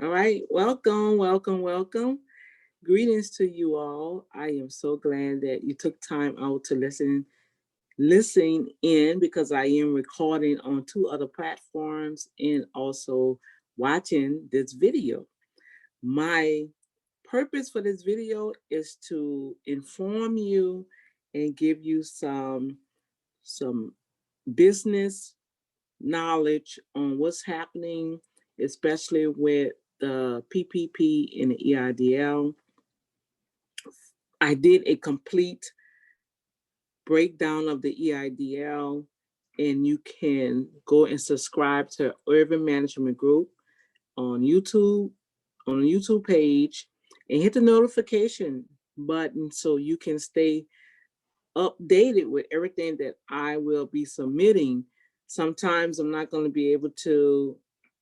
All right. Welcome, welcome, welcome. Greetings to you all. I am so glad that you took time out to listen in because I am recording on two other platforms and also watching this video. My purpose for this video is to inform you and give you some business knowledge on what's happening, especially with the PPP and the EIDL. I did a complete breakdown of the EIDL, and you can go and subscribe to Ervin Management Group on YouTube, on the YouTube page, and hit the notification button so you can stay updated with everything that I will be submitting. Sometimes I'm not going to be able to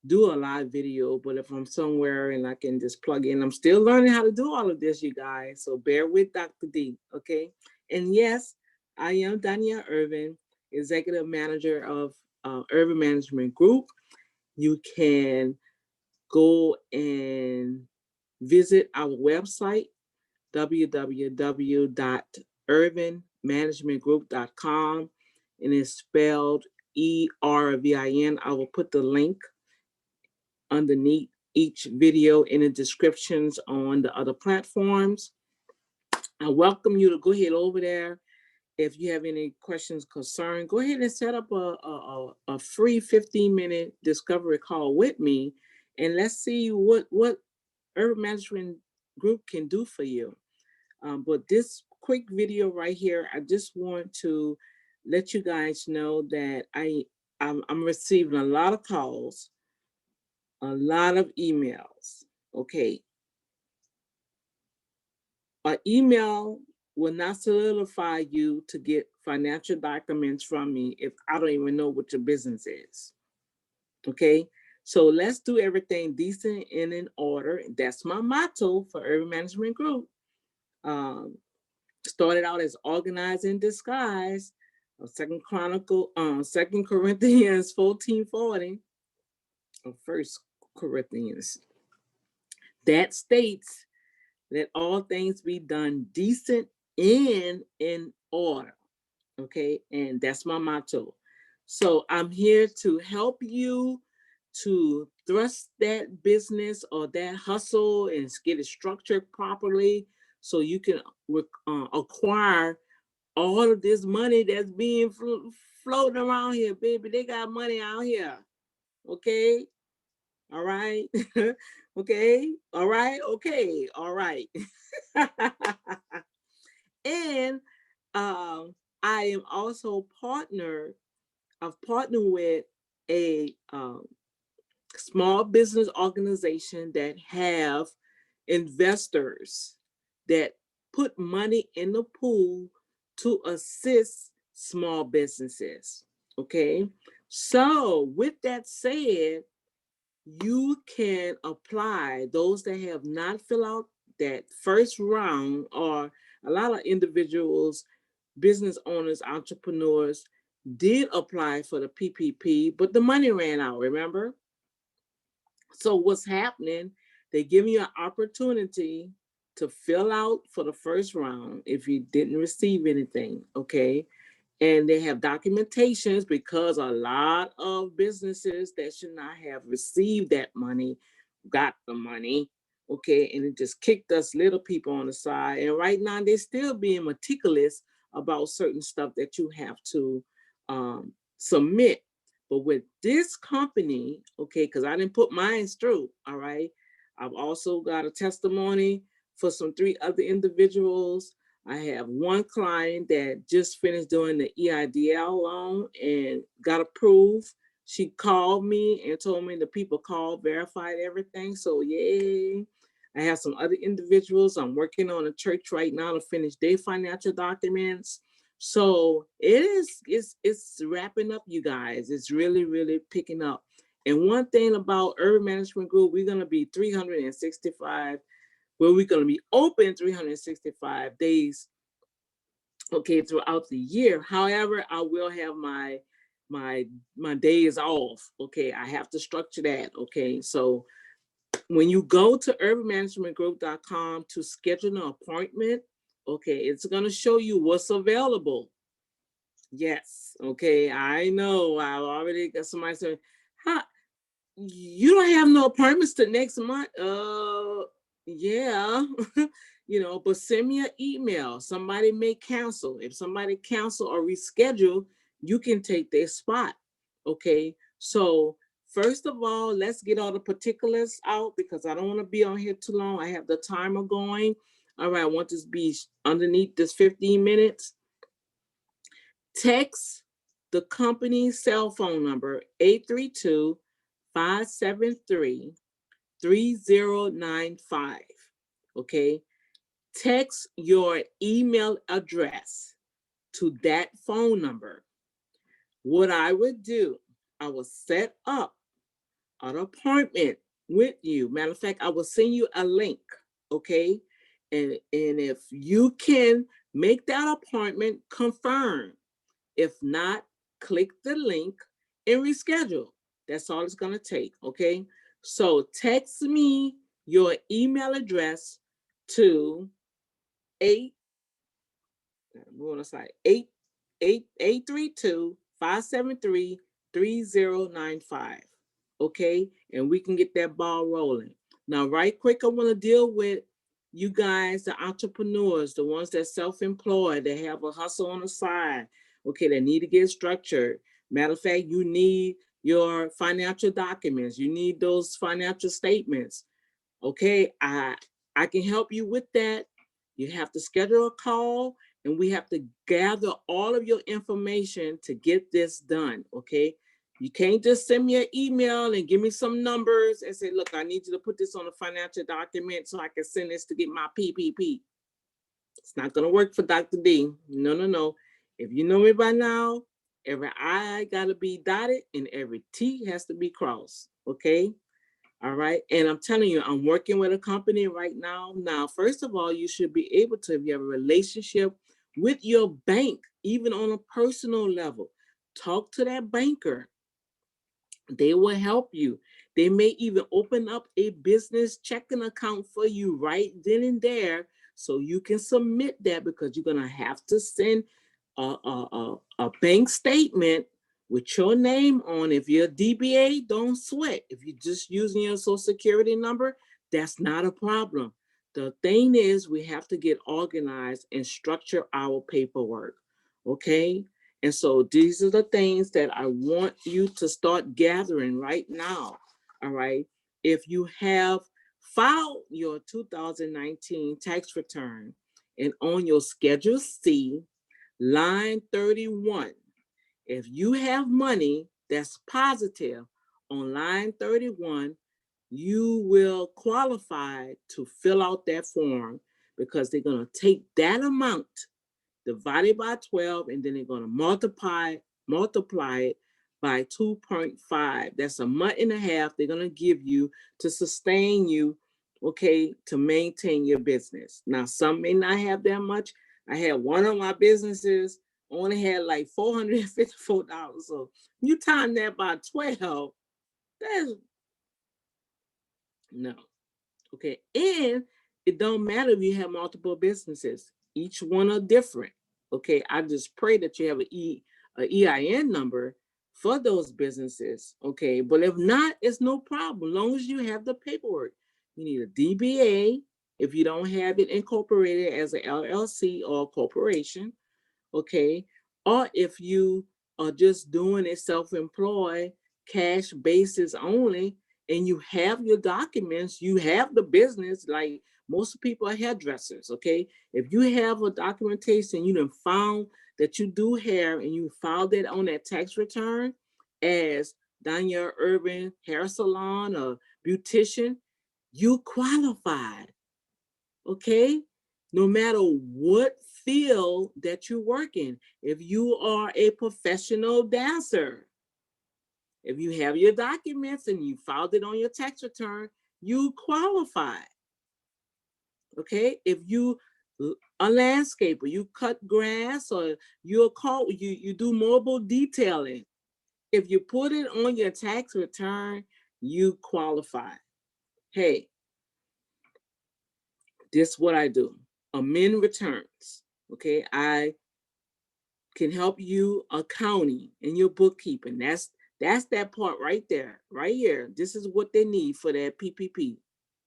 do a live video, but if I'm somewhere and I can just plug in, I'm still learning how to do all of this, you guys. So bear with Dr. D, okay? And yes, I am Dania Ervin, Executive Manager of Ervin Management Group. You can go and visit our website, www.ervinmanagementgroup.com, and it's spelled ERVIN. I will put the link underneath each video in the descriptions on the other platforms. I welcome you to go ahead over there. If you have any questions, concern, go ahead and set up a free 15-minute discovery call with me, and let's see what Ervin Management Group can do for you. But this quick video right here, I just want to let you guys know that I'm receiving a lot of calls, a lot of emails. Okay. An email will not solidify you to get financial documents from me if I don't even know what your business is. Okay. So let's do everything decent and in order. That's my motto for Ervin Management Group. Started out as organized in disguise. Second Corinthians 14:40, or First Corinthians, that states, "Let all things be done decent and in order." Okay, and that's my motto. So I'm here to help you to thrust that business or that hustle and get it structured properly so you can acquire all of this money that's being floating around here, baby. They got money out here. Okay. All right. Okay. All right. Okay. All right. And I am also I've partnered with a small business organization that have investors that put money in the pool to assist small businesses. Okay. So with that said, you can apply. Those that have not filled out that first round, or a lot of individuals, business owners, entrepreneurs did apply for the PPP, but the money ran out, remember? So what's happening, they give you an opportunity to fill out for the first round if you didn't receive anything, okay? And they have documentations because a lot of businesses that should not have received that money got the money, okay? And it just kicked us little people on the side. And right now they're still being meticulous about certain stuff that you have to submit. But with this company, okay, because I didn't put mine through, all right? I've also got a testimony for some 3 other individuals. I have one client that just finished doing the EIDL loan and got approved. She called me and told me the people called, verified everything. So yay. I have some other individuals. I'm working on a church right now to finish their financial documents. So it's wrapping up, you guys. It's really, really picking up. And one thing about Ervin Management Group, we're going to be 365, where we're going to be open 365 days, okay, throughout the year. However, I will have my days off, okay? I have to structure that, okay? So when you go to ervinmanagementgroup.com to schedule an appointment, okay, it's going to show you what's available. Yes, okay, I know. I already got somebody saying, "How you don't have no appointments to next month?" Yeah, but send me an email. Somebody may cancel. If somebody cancel or reschedule, you can take their spot. Okay, so first of all, let's get all the particulars out because I don't want to be on here too long. I have the timer going. All right, I want this to be underneath this 15 minutes. Text the company's cell phone number 832-573-3095. Okay. Text your email address to that phone number. What I would do, I will set up an appointment with you. Matter of fact, I will send you a link. Okay. And if you can make that appointment, confirm. If not, click the link and reschedule. That's all it's going to take. Okay. So text me your email address to 8, we're on the side, 832-573-3095. Okay. And we can get that ball rolling. Now, right quick, I want to deal with you guys, the entrepreneurs, the ones that self-employed, that have a hustle on the side. Okay, they need to get structured. Matter of fact, you need your financial documents. You need those financial statements. Okay, I can help you with that. You have to schedule a call and we have to gather all of your information to get this done. Okay, you can't just send me an email and give me some numbers and say, look, I need you to put this on a financial document so I can send this to get my PPP. It's not going to work for Dr. D. No. If you know me by now, every I got to be dotted and every T has to be crossed. Okay. All right. And I'm telling you, I'm working with a company right now. Now, first of all, you should be able to, if you have a relationship with your bank, even on a personal level, talk to that banker. They will help you. They may even open up a business checking account for you right then and there so you can submit that because you're going to have to send a bank statement with your name on. If you're a DBA, don't sweat. If you're just using your social security number, that's not a problem. The thing is, we have to get organized and structure our paperwork. Okay. And so these are the things that I want you to start gathering right now. All right. If you have filed your 2019 tax return and on your Schedule C, line 31, if you have money that's positive on line 31, you will qualify to fill out that form because they're going to take that amount divided by 12, and then they're going to multiply it by 2.5. That's a month and a half they're going to give you to sustain you, okay, to maintain your business. Now, some may not have that much. I had one of my businesses only had like $454. So you time that by 12, that's no. Okay. And it don't matter if you have multiple businesses. Each one are different. Okay. I just pray that you have a EIN number for those businesses. Okay. But if not, it's no problem. As long as you have the paperwork. You need a DBA if you don't have it incorporated as an LLC or a corporation. Okay. Or if you are just doing it self-employed, cash basis only, and you have your documents, you have the business, like most people are hairdressers. Okay. If you have a documentation, you done found that you do hair and you filed it on that tax return as Danielle Ervin Hair Salon or beautician, you qualified. Okay. No matter what field that you work in, if you are a professional dancer, if you have your documents and you filed it on your tax return, you qualify. Okay. If you a landscaper, you cut grass, or you do mobile detailing, if you put it on your tax return, you qualify. hey, this is what I do. Amend returns. Okay, I can help you accounting and your bookkeeping. That's that part right there, right here. This is what they need for that PPP,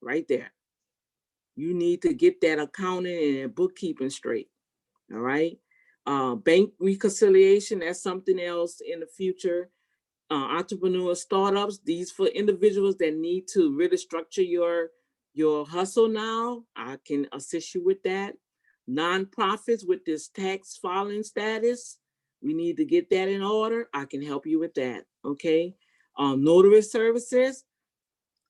right there. You need to get that accounting and bookkeeping straight. All right. Bank reconciliation, that's something else in the future. Entrepreneur startups, these for individuals that need to really structure your hustle now. I can assist you with that. Nonprofits with this tax filing status, we need to get that in order. I can help you with that. Okay. Notary services,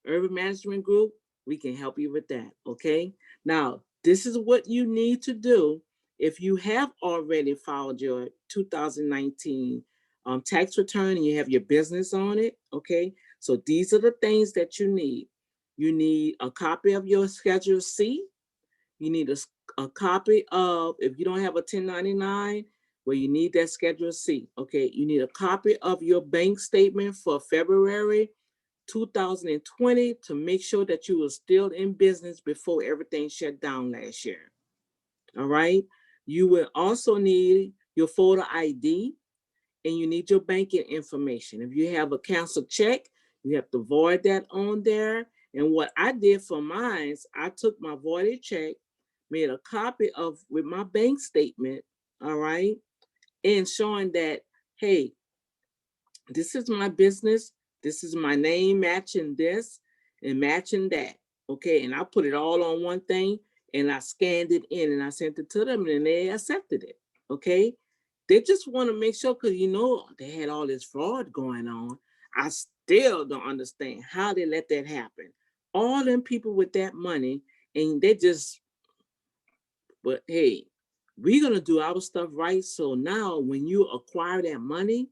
Ervin Management Group, we can help you with that. Okay. Now, this is what you need to do if you have already filed your 2019 tax return and you have your business on it. Okay. So these are the things that you need. You need a copy of your Schedule C. You need a copy of, if you don't have a 1099, well, you need that Schedule C. Okay. You need a copy of your bank statement for February 2020 to make sure that you were still in business before everything shut down last year. All right. You will also need your photo ID and you need your banking information. If you have a canceled check, you have to void that on there. And what I did for mine, I took my voided check, made a copy of with my bank statement, all right, and showing that, hey, this is my business. This is my name matching this and matching that. Okay. And I put it all on one thing and I scanned it in and I sent it to them and they accepted it. Okay. They just want to make sure because they had all this fraud going on. I still don't understand how they let that happen. All them people with that money and they just, but hey, we're gonna do our stuff right. So now when you acquire that money,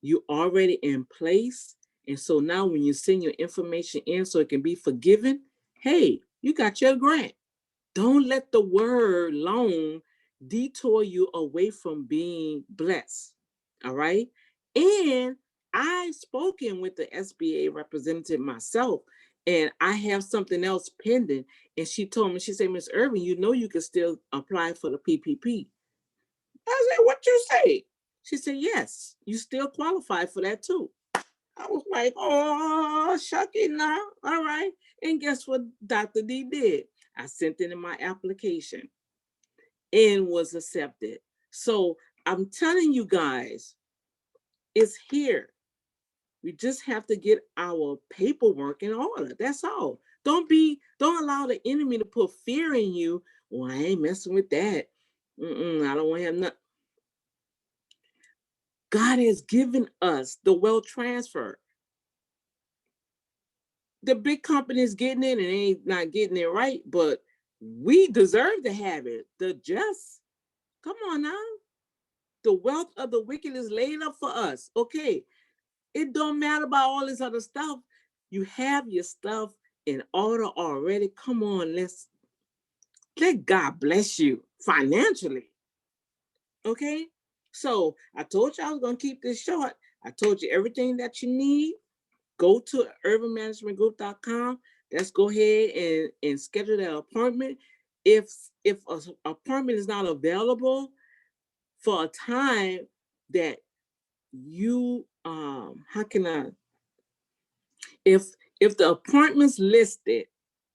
you already in place. And so now when you send your information in so it can be forgiven, hey, you got your grant. Don't let the word loan detour you away from being blessed. All right. And I've spoken with the SBA representative myself, and I have something else pending. And she told me, she said, Miss Ervin, you can still apply for the PPP. I said, what you say? She said, yes, you still qualify for that too. I was like, oh, shucky now. All right. And guess what Dr. D did? I sent in my application and was accepted. So I'm telling you guys, it's here. We just have to get our paperwork in order. That's all. Don't allow the enemy to put fear in you. Well, I ain't messing with that. I don't want to have nothing. God has given us the wealth transfer. The big companies getting it and they ain't not getting it right, but we deserve to have it. The just, come on now. The wealth of the wicked is laid up for us. Okay. It don't matter about all this other stuff. You have your stuff in order already. Come on, let God bless you financially. Okay. So I told you I was gonna keep this short. I told you everything that you need. Go to ervinmanagementgroup.com. Let's go ahead and schedule that appointment. If an appointment is not available for a time that you how can I if the appointment's listed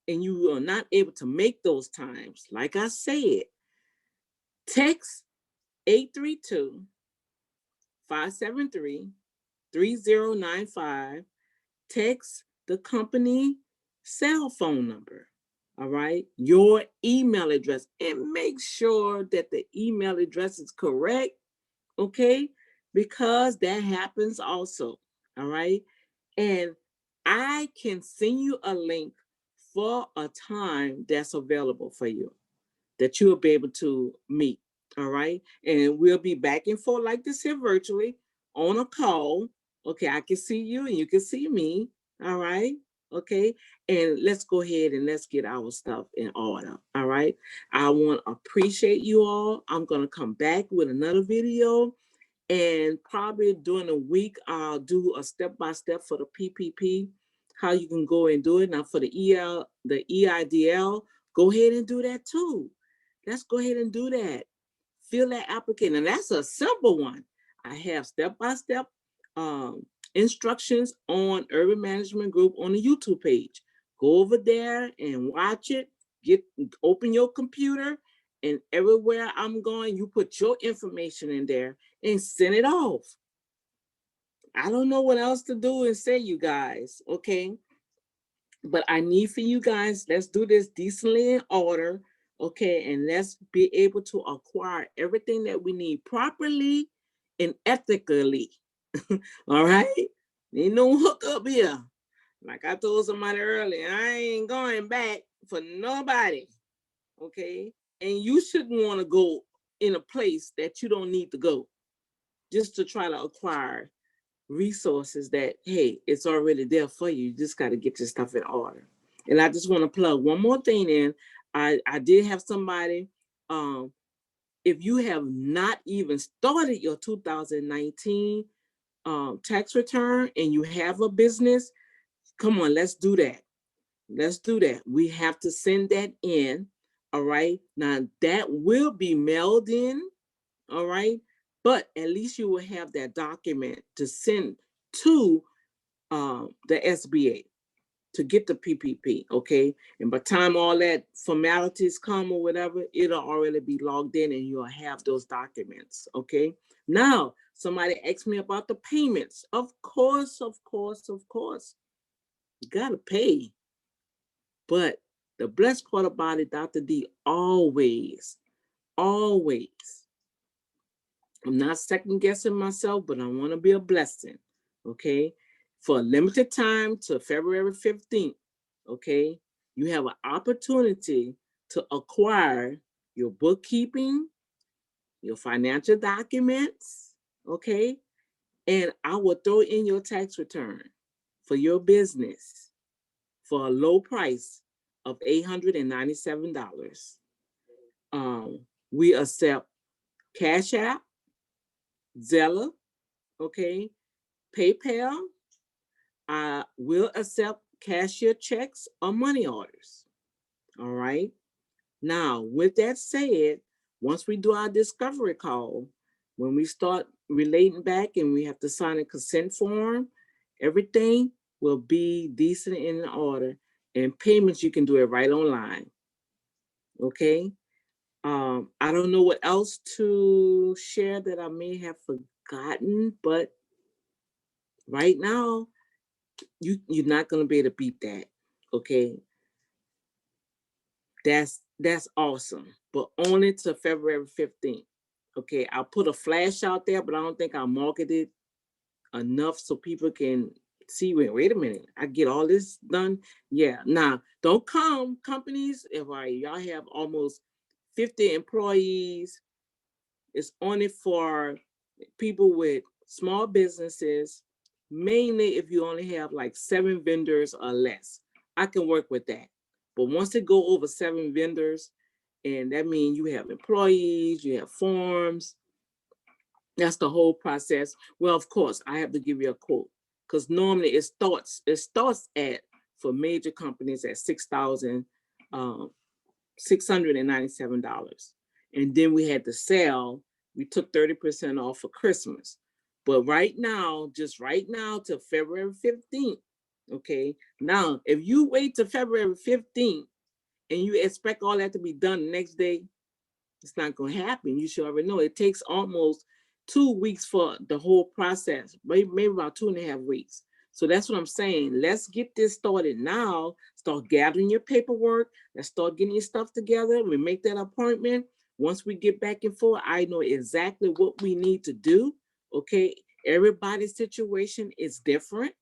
and you are not able to make those times, like I said, text 832-573-3095. Text the company cell phone number, all right, your email address, and make sure that the email address is correct, okay, because that happens also, all right. And I can send you a link for a time that's available for you that you'll be able to meet, all right. And we'll be back and forth like this here virtually on a call. Okay, I can see you and you can see me, all right. Okay, and let's go ahead and let's get our stuff in order, all right. I want to appreciate you all. I'm going to come back with another video, and probably during the week I'll do a step-by-step for the PPP. how you can go and do it. Now for the EIDL, go ahead and do that too. Let's go ahead and do that. Fill that application, and that's a simple one. I have step-by-step instructions on Urban Management Group on the YouTube page. Go over there and watch it. Open your computer, and everywhere I'm going, you put your information in there and send it off. I don't know what else to do and say, you guys, okay? But I need for you guys, let's do this decently in order, okay? And let's be able to acquire everything that we need properly and ethically. All right? Ain't no hookup here. Like I told somebody earlier, I ain't going back for nobody, okay? And you shouldn't want to go in a place that you don't need to go just to try to acquire resources that, hey, it's already there for you. You just got to get your stuff in order. And I just want to plug one more thing in. I did have somebody, if you have not even started your 2019 tax return and you have a business, come on, let's do that. Let's do that. We have to send that in. All right. Now that will be mailed in. All right. But at least you will have that document to send to the SBA to get the PPP. Okay. And by the time all that formalities come or whatever, it'll already be logged in and you'll have those documents. Okay. Now, somebody asked me about the payments. Of course. You got to pay. But the blessed part about it, Dr. D, always, I'm not second guessing myself, but I want to be a blessing, okay? For a limited time to February 15th, okay? You have an opportunity to acquire your bookkeeping, your financial documents, okay? And I will throw in your tax return for your business for a low price of $897. We accept Cash App, Zelle, okay, PayPal. I will accept cashier checks or money orders. All right. Now, with that said, once we do our discovery call, when we start relating back and we have to sign a consent form, everything will be decent and in order. And payments, you can do it right online. Okay. I don't know what else to share that I may have forgotten, but right now, you're not gonna be able to beat that. Okay. That's awesome. But only to February 15th. Okay. I'll put a flash out there, but I don't think I'll market it enough so people can see, wait a minute, I get all this done. Yeah. Now, don't come companies if y'all have almost 50 employees. It's only for people with small businesses, mainly if you only have like 7 vendors or less. I can work with that. But once it go over 7 vendors, and that means you have employees, you have forms, that's the whole process. Well, of course, I have to give you a quote because normally it starts at, for major companies, at $697. And then we had the sale. We took 30% off for Christmas. But right now, just right now till February 15th, okay? Now, if you wait till February 15th and you expect all that to be done the next day, it's not going to happen. You should already know. It takes almost 2 weeks for the whole process, maybe about 2.5 weeks. So that's what I'm saying. Let's get this started now. Start gathering your paperwork. Let's start getting your stuff together. We make that appointment. Once we get back and forth, I know exactly what we need to do. Okay. Everybody's situation is different.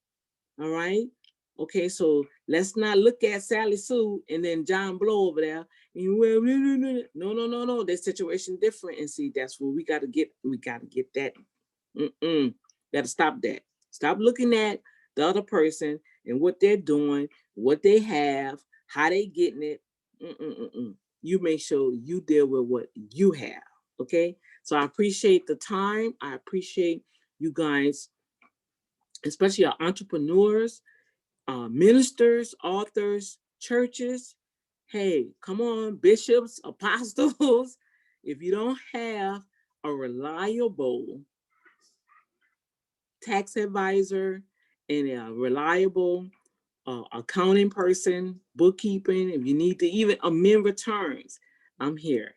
All right. Okay, so let's not look at Sally Sue and then John Blow over there. And well, no. Their situation different. And see, that's what we gotta get. We gotta get that. Gotta stop that. Stop looking at the other person and what they're doing, what they have, how they getting it. You make sure you deal with what you have. Okay. So I appreciate the time. I appreciate you guys, especially our entrepreneurs. ministers, authors, churches. Hey, come on, bishops, apostles. If you don't have a reliable tax advisor and a reliable accounting person, bookkeeping, if you need to even amend returns, I'm here.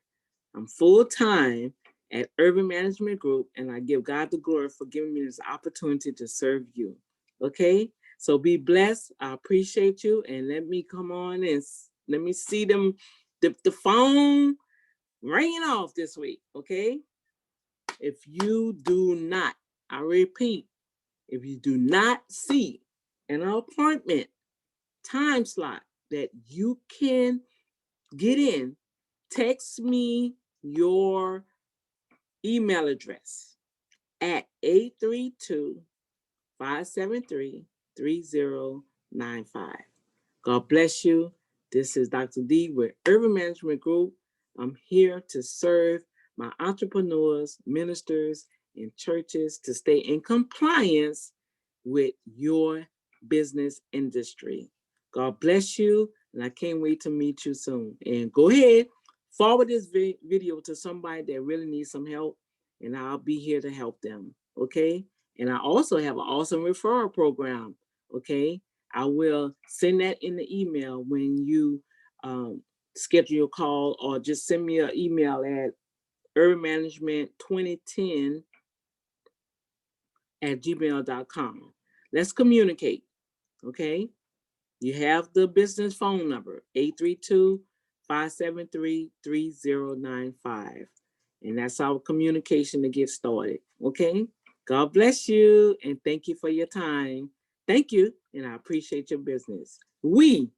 I'm full time at Ervin Management Group, and I give God the glory for giving me this opportunity to serve you. Okay, so be blessed. I appreciate you, and let me come on and let me see them, the phone ringing off this week. Okay, if you do not, I repeat, if you do not see an appointment time slot that you can get in, text me your email address at 832-573-3095. God bless you. This is Dr. D with Urban Management Group. I'm here to serve my entrepreneurs, ministers, and churches to stay in compliance with your business industry. God bless you, and I can't wait to meet you soon. And go ahead, forward this video to somebody that really needs some help, and I'll be here to help them, okay? And I also have an awesome referral program, okay? I will send that in the email when you schedule your call, or just send me an email at urbanmanagement2010@gmail.com. Let's communicate, okay? You have the business phone number, 832-573-3095. And that's our communication to get started, okay? God bless you, and thank you for your time. Thank you, and I appreciate your business. We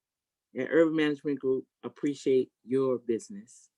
at Urban Management Group appreciate your business.